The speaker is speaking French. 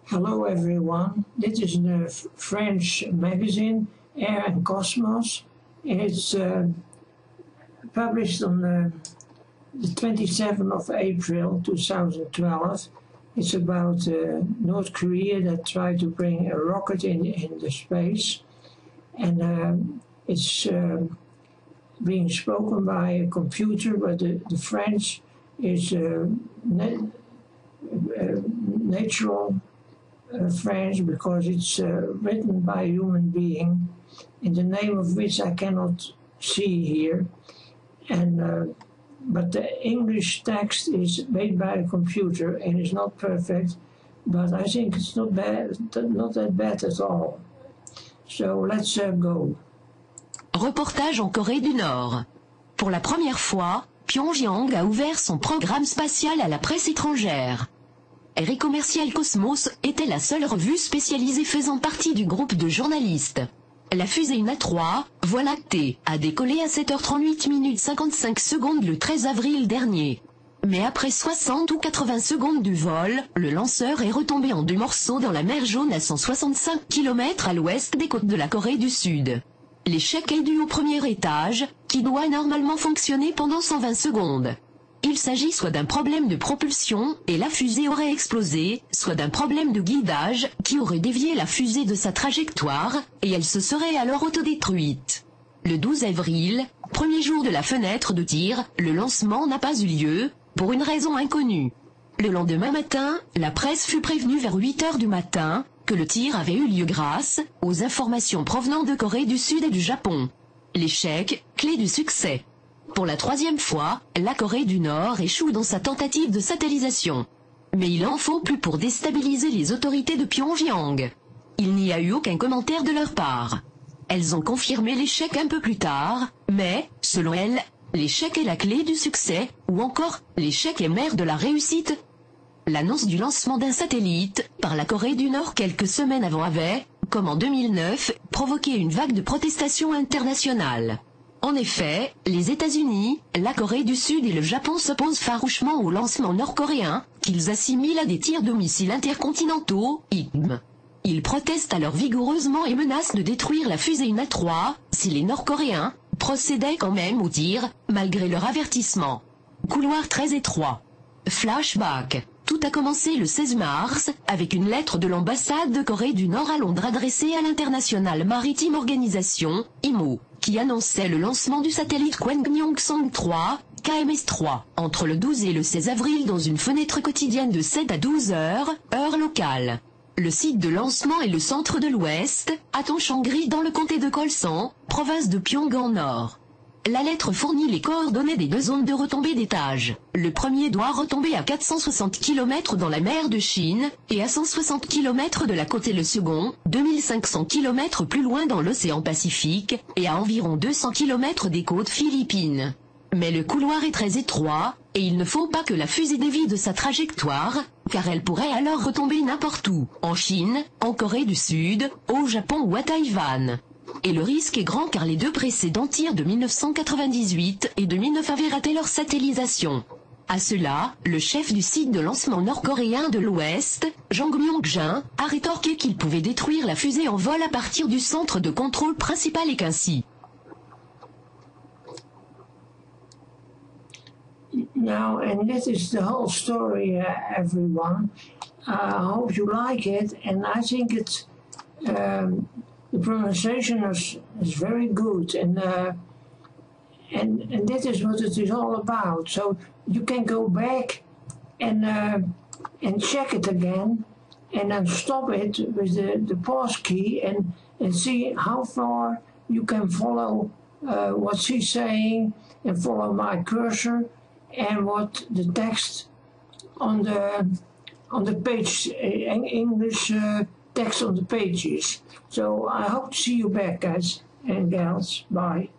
Hello everyone, dit is een French magazine, Air and Cosmos. It's published on the 27th of April 2012. It's about North Korea that tried to bring a rocket in the space. And it's being spoken by a computer, but the French is natural French because it's written by a human being in the name of which I cannot see here. And but the English text is made by a computer and is not perfect, but I think it's not that bad at all. So let's go. Reportage en Corée du Nord. Pour la première fois, Pyongyang a ouvert son programme spatial à la presse étrangère. RI Commercial Cosmos était la seule revue spécialisée faisant partie du groupe de journalistes. La fusée Na-3, Voie lactée, a décollé à 7h38 minutes 55 secondes le 13 avril dernier. Mais après 60 ou 80 secondes du vol, le lanceur est retombé en 2 morceaux dans la mer Jaune à 165 km à l'ouest des côtes de la Corée du Sud. L'échec est dû au premier étage, qui doit normalement fonctionner pendant 120 secondes. Il s'agit soit d'un problème de propulsion, et la fusée aurait explosé, soit d'un problème de guidage, qui aurait dévié la fusée de sa trajectoire, et elle se serait alors autodétruite. Le 12 avril, premier jour de la fenêtre de tir, le lancement n'a pas eu lieu, pour une raison inconnue. Le lendemain matin, la presse fut prévenue vers 8 heures du matin, que le tir avait eu lieu grâce aux informations provenant de Corée du Sud et du Japon. L'échec, clé du succès. Pour la 3e fois, la Corée du Nord échoue dans sa tentative de satellisation. Mais il en faut plus pour déstabiliser les autorités de Pyongyang. Il n'y a eu aucun commentaire de leur part. Elles ont confirmé l'échec un peu plus tard, mais, selon elles, l'échec est la clé du succès, ou encore, l'échec est mère de la réussite. L'annonce du lancement d'un satellite, par la Corée du Nord quelques semaines avant avait, comme en 2009, provoqué une vague de protestations internationales. En effet, les États-Unis, la Corée du Sud et le Japon s'opposent farouchement au lancement nord-coréen, qu'ils assimilent à des tirs de missiles intercontinentaux, ICM. Ils protestent alors vigoureusement et menacent de détruire la fusée Na-3, si les Nord-Coréens procédaient quand même aux tirs, malgré leur avertissement. Couloir très étroit. Flashback. Tout a commencé le 16 mars, avec une lettre de l'ambassade de Corée du Nord à Londres adressée à l'International Maritime Organization, IMO, qui annonçait le lancement du satellite Kwangmyongsong 3, KMS-3, entre le 12 et le 16 avril dans une fenêtre quotidienne de 7 à 12 heures, heure locale. Le site de lancement est le centre de l'Ouest, à Tongchang-ri dans le comté de Kolsan, province de Pyongan Nord. La lettre fournit les coordonnées des 2 zones de retombée d'étage. Le premier doit retomber à 460 km dans la mer de Chine, et à 160 km de la côte et le second, 2500 km plus loin dans l'océan Pacifique, et à environ 200 km des côtes philippines. Mais le couloir est très étroit, et il ne faut pas que la fusée dévie de sa trajectoire, car elle pourrait alors retomber n'importe où, en Chine, en Corée du Sud, au Japon ou à Taïwan. Et le risque est grand car les 2 précédents tirs de 1998 et 2009 avaient raté leur satellisation. À cela, le chef du site de lancement nord-coréen de l'Ouest, Jang Myong-jin, a rétorqué qu'il pouvait détruire la fusée en vol à partir du centre de contrôle principal et qu'ainsi. Now, and this is the whole story, everyone. I hope you like it, and I think it's the pronunciation is very good, and that is what it is all about. So you can go back and check it again, and then stop it with the pause key and see how far you can follow what she's saying and follow my cursor and what the text on the page English text on the pages. So I hope to see you back, guys and gals. Bye.